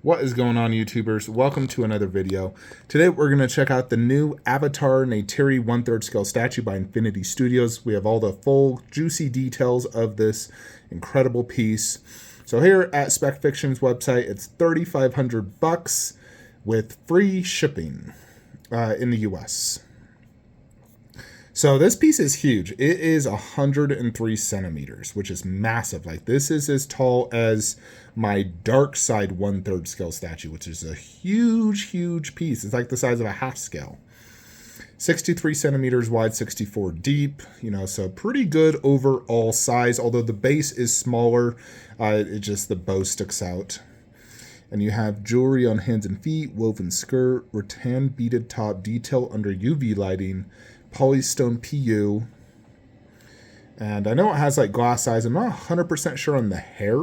What is going on, YouTubers? Welcome to another video. Today we're going to check out the new Avatar Neyteri 1/3 scale statue by Infinity Studios. We have all the full juicy details of this incredible piece. So here at Spec Fiction's website, it's $3,500 with free shipping in the US. So this piece is huge. It is 103 centimeters, which is massive. Like, this is as tall as my dark side 1/3 scale statue, which is a huge piece. It's like the size of a half scale. 63 centimeters wide, 64 deep, so pretty good overall size, although the base is smaller. The bow sticks out. And you have jewelry on hands and feet, woven skirt, rattan beaded top, detail under UV lighting, polystone PU. And I know it has like glass eyes. I'm not 100% sure on the hair.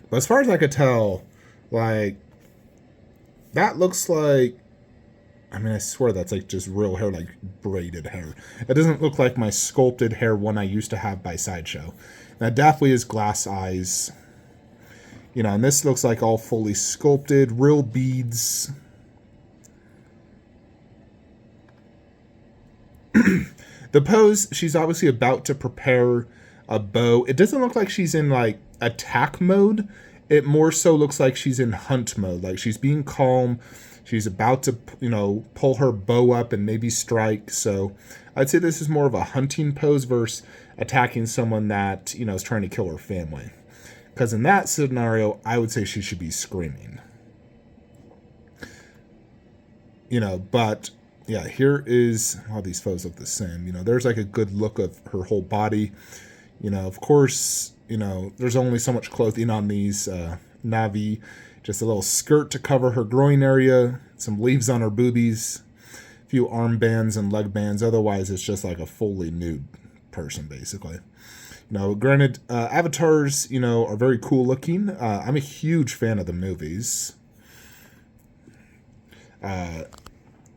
But as far as I could tell, like, that looks like, I swear that's like just real hair, like braided hair. It doesn't look like my sculpted hair one I used to have by Sideshow. That definitely is glass eyes. And this looks like all fully sculpted, real beads. The pose, she's obviously about to prepare a bow. It doesn't look like she's in like attack mode. It more so looks like she's in hunt mode. Like, she's being calm. She's about to, pull her bow up and maybe strike. So I'd say this is more of a hunting pose versus attacking someone that, is trying to kill her family. Because in that scenario, I would say she should be screaming. But yeah, here is, all these photos look the same. There's like a good look of her whole body. Of course, there's only so much clothing on these Navi. Just a little skirt to cover her groin area, some leaves on her boobies, a few armbands and leg bands. Otherwise, it's just like a fully nude person, basically. Granted, avatars, are very cool looking. I'm a huge fan of the movies.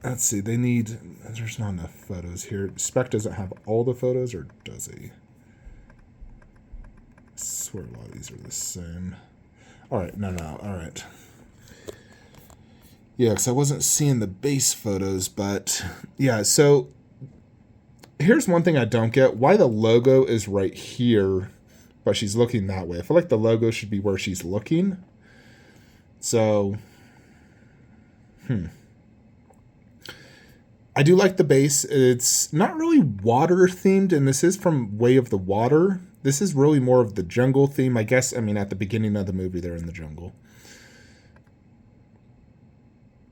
Let's see, there's not enough photos here. Spec doesn't have all the photos, or does he? I swear a lot of these are the same. Alright, no, alright. Yeah, because I wasn't seeing the base photos, but yeah, so here's one thing I don't get. Why the logo is right here, but she's looking that way. I feel like the logo should be where she's looking. So, I do like the base. It's not really water themed, and this is from Way of the Water. This is really more of the jungle theme, I guess. At the beginning of the movie, they're in the jungle.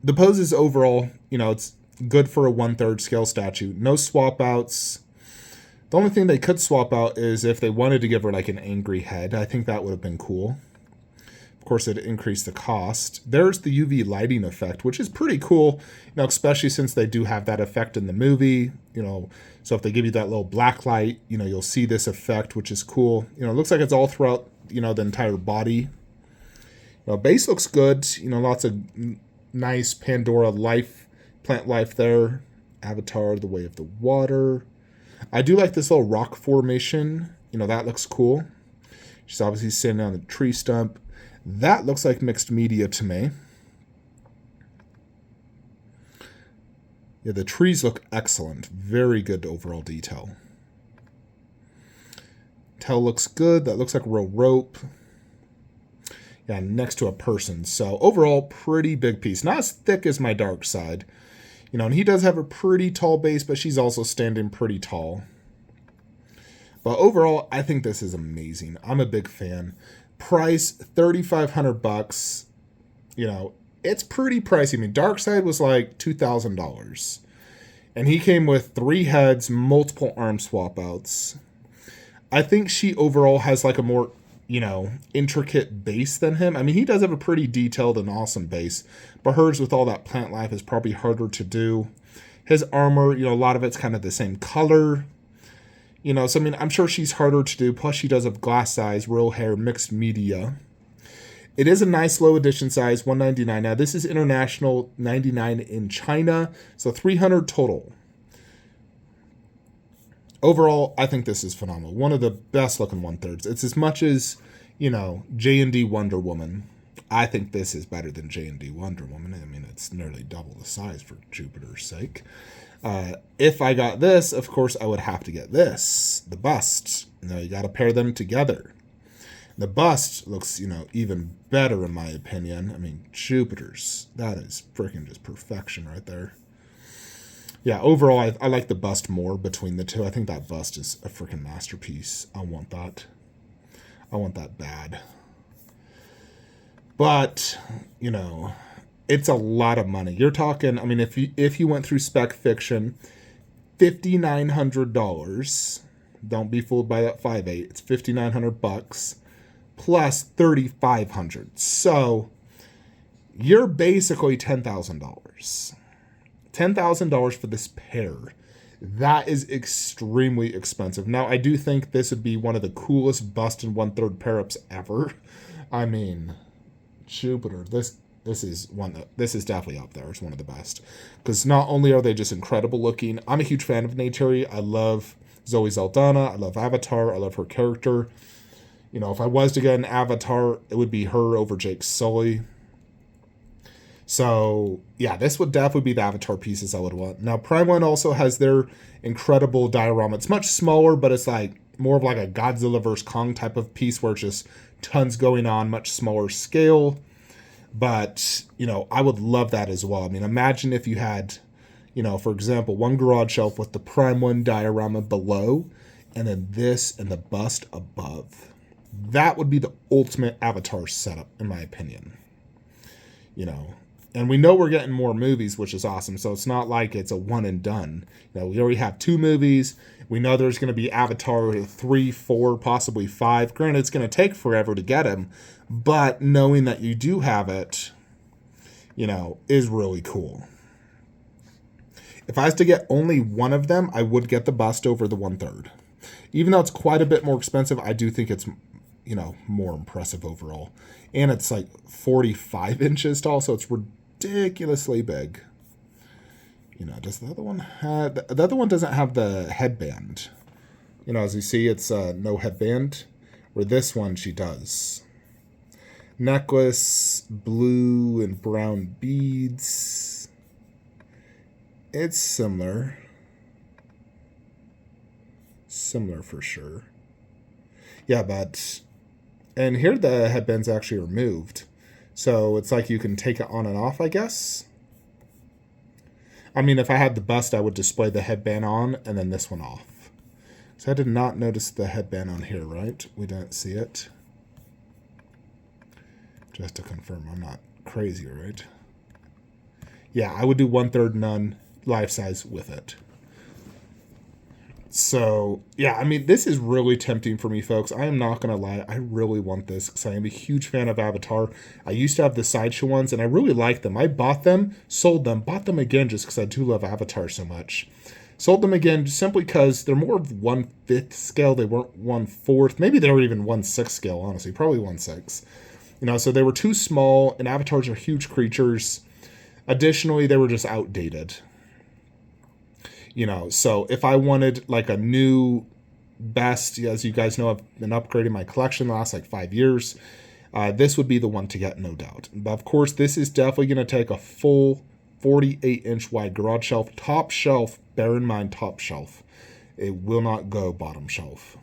The poses overall, it's good for a 1/3 scale statue. No swap outs. The only thing they could swap out is if they wanted to give her like an angry head. I think that would have been cool. Of course, it increased the cost. There's the UV lighting effect, which is pretty cool, especially since they do have that effect in the movie, so if they give you that little black light, you'll see this effect, which is cool. It looks like it's all throughout, the entire body. Base looks good, lots of nice Pandora life, plant life there. Avatar, the Way of the Water. I do like this little rock formation, that looks cool. She's obviously standing on the tree stump. That looks like mixed media to me. Yeah, the trees look excellent. Very good overall detail. Tail looks good. That looks like real rope. Yeah, next to a person. So overall, pretty big piece. Not as thick as my dark side. And he does have a pretty tall base, but she's also standing pretty tall. But overall, I think this is amazing. I'm a big fan. Price $3,500. It's pretty pricey. Dark Side was like $2,000, and he came with 3 heads, multiple arm swap outs. I think she overall has like a more intricate base than him. He does have a pretty detailed and awesome base, but hers with all that plant life is probably harder to do. His armor, a lot of it's kind of the same color. So I'm sure she's harder to do. Plus, she does have glass eyes, real hair, mixed media. It is a nice low edition size, $199. Now, this is international, $99 in China, so $300 total. Overall, I think this is phenomenal. One of the best looking 1/3. It's as much as, you know, J&D Wonder Woman. I think this is better than J&D Wonder Woman. I mean, it's nearly double the size for Jupiter's sake. If I got this, of course, I would have to get this, the bust. Now, you got to pair them together. The bust looks, you know, even better in my opinion. I mean, Jupiter's, that is freaking just perfection right there. Yeah, overall, I like the bust more between the two. I think that bust is a freaking masterpiece. I want that. I want that bad. But, you know, it's a lot of money. You're talking, I mean, if you went through Spec Fiction, $5,900. Don't be fooled by that 5.8. It's $5,900 plus $3,500. So you're basically $10,000. $10,000 for this pair. That is extremely expensive. Now, I do think this would be one of the coolest bust and 1/3 pair-ups ever. I mean, Jupiter, this is definitely up there. It's one of the best. Because not only are they just incredible looking, I'm a huge fan of Neyteri. I love Zoe Saldana. I love Avatar. I love her character. You know, if I was to get an Avatar, it would be her over Jake Sully. So, yeah, this would definitely be the Avatar pieces I would want. Now, Prime One also has their incredible diorama. It's much smaller, but it's like more of like a Godzilla vs. Kong type of piece where it's just tons going on, much smaller scale. But, you know, I would love that as well. I mean, imagine if you had, you know, for example, one garage shelf with the Prime One diorama below and then this and the bust above. That would be the ultimate Avatar setup, in my opinion. You know, and we know we're getting more movies, which is awesome. So it's not like it's a one and done. You know, we already have 2 movies. We know there's going to be Avatar 3, 4, possibly 5. Granted, it's going to take forever to get them. But knowing that you do have it, you know, is really cool. If I was to get only one of them, I would get the bust over the 1/3. Even though it's quite a bit more expensive, I do think it's, you know, more impressive overall. And it's like 45 inches tall, so it's ridiculously big. You know, does the other one have... The other one doesn't have the headband. You know, as you see, it's no headband. Where this one, she does. Necklace, blue and brown beads. It's similar. Similar for sure. Yeah, but... And here the headband's actually removed. So it's like you can take it on and off, I guess. I mean, if I had the bust, I would display the headband on and then this one off. So I did not notice the headband on here, right? We didn't see it. Just to confirm, I'm not crazy, right? Yeah, I would do 1/3 none, life size with it. So, yeah, I mean, this is really tempting for me, folks. I am not going to lie. I really want this because I am a huge fan of Avatar. I used to have the Sideshow ones, and I really liked them. I bought them, sold them, bought them again just because I do love Avatar so much. Sold them again simply because they're more of 1/5 scale. They weren't 1/4. Maybe they were even 1/6 scale, honestly. Probably 1/6. You know, so they were too small, and Avatars are huge creatures. Additionally, they were just outdated. You know, so if I wanted like a new best, as you guys know, I've been upgrading my collection the last like 5 years. This would be the one to get, no doubt. But of course, this is definitely going to take a full 48-inch wide garage shelf. Top shelf, bear in mind, top shelf. It will not go bottom shelf.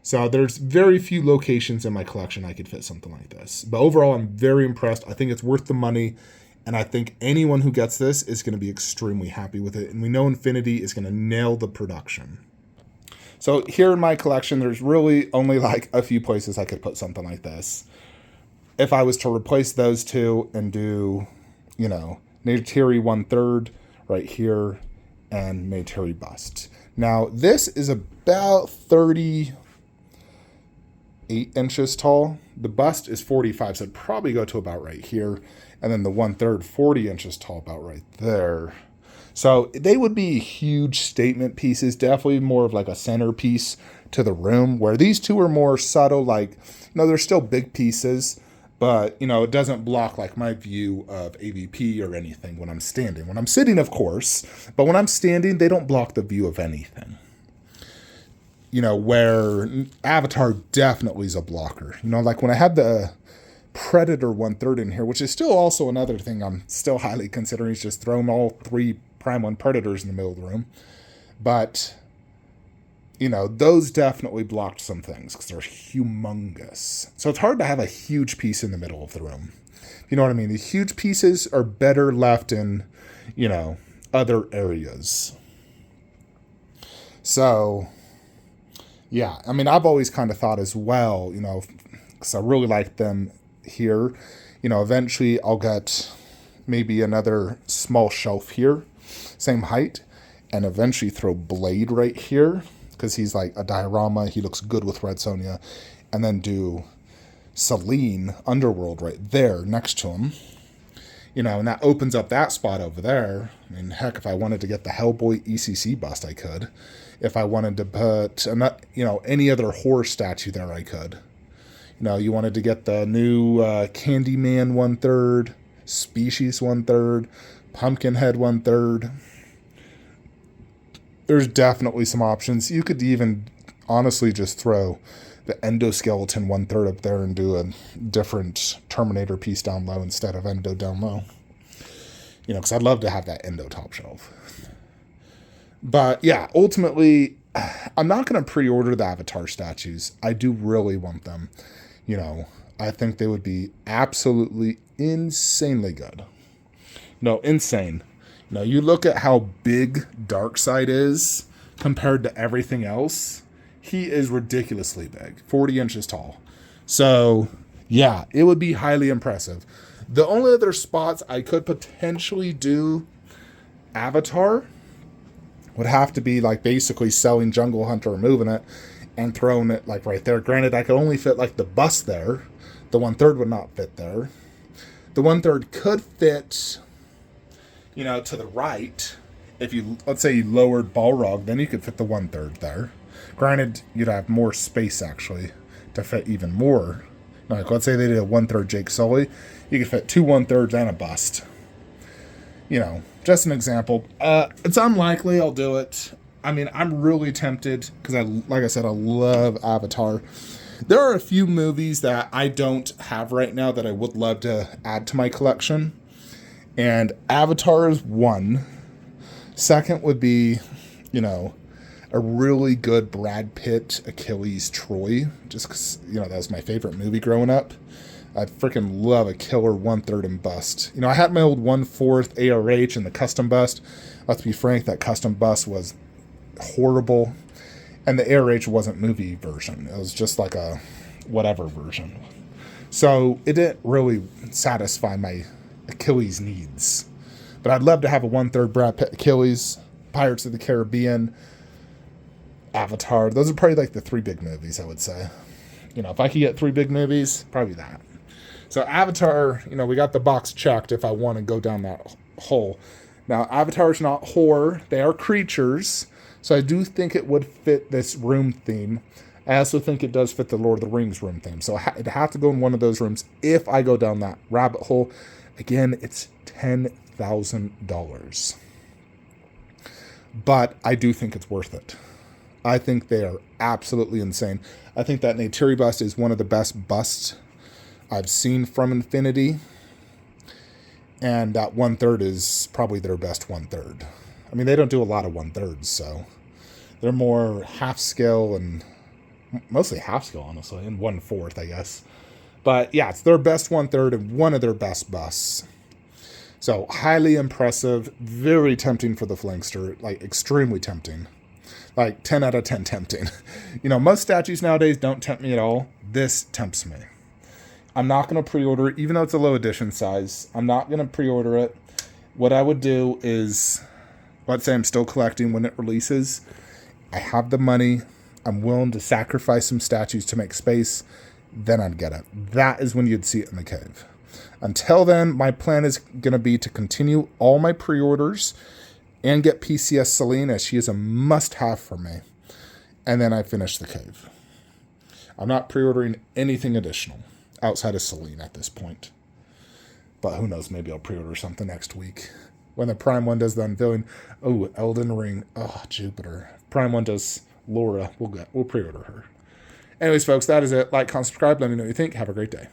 So there's very few locations in my collection I could fit something like this. But overall, I'm very impressed. I think it's worth the money. And I think anyone who gets this is going to be extremely happy with it. And we know Infinity is going to nail the production. So here in my collection, there's really only like a few places I could put something like this. If I was to replace those two and do, you know, Neyteri 1/3 right here and Neyteri bust. Now, this is about 38 inches tall. The bust is 45, so it'd probably go to about right here. And then the 1/3, 40 inches tall, about right there. So they would be huge statement pieces, definitely more of like a centerpiece to the room, where these two are more subtle, like, you know, they're still big pieces, but, you know, it doesn't block like my view of AVP or anything when I'm standing. When I'm sitting, of course, but when I'm standing, they don't block the view of anything. you know, where Avatar definitely is a blocker. You know, like when I had the Predator 1/3 in here, which is still also another thing I'm still highly considering, is just throwing all 3 Prime 1 Predators in the middle of the room. But, you know, those definitely blocked some things because they're humongous. So it's hard to have a huge piece in the middle of the room. You know what I mean? The huge pieces are better left in, you know, other areas. So, yeah, I mean, I've always kind of thought as well, you know, because I really like them here, you know, eventually I'll get maybe another small shelf here, same height, and eventually throw Blade right here, because he's like a diorama, he looks good with Red Sonja, and then do Selene Underworld right there next to him. You know, and that opens up that spot over there. I mean, heck, if I wanted to get the Hellboy ECC bust, I could. If I wanted to put, you know, any other horror statue there, I could. You know, you wanted to get the new Candyman 1/3, Species 1/3, Pumpkinhead 1/3. There's definitely some options. You could even honestly just throw the endoskeleton 1/3 up there and do a different Terminator piece down low instead of endo down low. You know, because I'd love to have that endo top shelf. But yeah, ultimately, I'm not going to pre-order the Avatar statues. I do really want them. You know, I think they would be absolutely insanely good. No, insane. You know, you look at how big Darkseid is compared to everything else. He is ridiculously big, 40 inches tall. So, yeah, it would be highly impressive. The only other spots I could potentially do Avatar would have to be like basically selling Jungle Hunter, removing it, and throwing it like right there. Granted, I could only fit like the bust there. The 1/3 would not fit there. The 1/3 could fit, you know, to the right. If you, let's say you lowered Balrog, then you could fit the 1/3 there. Granted, you'd have more space, actually, to fit even more. Like, let's say they did a 1/3 Jake Sully. You could fit 2 1/3s and a bust. You know, just an example. It's unlikely I'll do it. I mean, I'm really tempted, because, like I said, I love Avatar. There are a few movies that I don't have right now that I would love to add to my collection. And Avatar is one. Second would be, you know, a really good Brad Pitt Achilles Troy, just because, you know, that was my favorite movie growing up. I freaking love a killer 1/3 and bust. You know, I had my old 1/4 ARH and the custom bust. Let's be frank, that custom bust was horrible. And the ARH wasn't movie version. It was just like a whatever version. So it didn't really satisfy my Achilles needs. But I'd love to have a 1/3 Brad Pitt Achilles, Pirates of the Caribbean, Avatar. Those are probably like the 3 big movies, I would say. You know, if I could get 3 big movies, probably that. So Avatar, you know, we got the box checked if I want to go down that hole. Now, Avatar's not horror. They are creatures. So I do think it would fit this room theme. I also think it does fit the Lord of the Rings room theme. So it'd have to go in one of those rooms if I go down that rabbit hole. Again, it's $10,000. But I do think it's worth it. I think they are absolutely insane. I think that Neyteri bust is one of the best busts I've seen from Infinity. And that 1/3 is probably their best 1/3. I mean, they don't do a lot of 1/3s, so they're more half scale and mostly half scale, honestly, and 1/4, I guess. But yeah, it's their best 1/3 and one of their best busts. So highly impressive, very tempting for the Flankster, like extremely tempting. Like 10 out of 10 tempting. You know, most statues nowadays don't tempt me at all. This tempts me. I'm not going to pre-order it, even though it's a low edition size. I'm not going to pre-order it. What I would do is, let's say I'm still collecting when it releases. I have the money. I'm willing to sacrifice some statues to make space. Then I'd get it. That is when you'd see it in the cave. Until then, my plan is going to be to continue all my pre-orders and get PCS Selene, as she is a must-have for me. And then I finish the cave. I'm not pre-ordering anything additional outside of Selene at this point. But who knows, maybe I'll pre-order something next week. When the Prime 1 does the unveiling. Oh, Elden Ring. Oh, Jupiter. Prime 1 does Laura. We'll pre-order her. Anyways, folks, that is it. Like, comment, subscribe. Let me know what you think. Have a great day.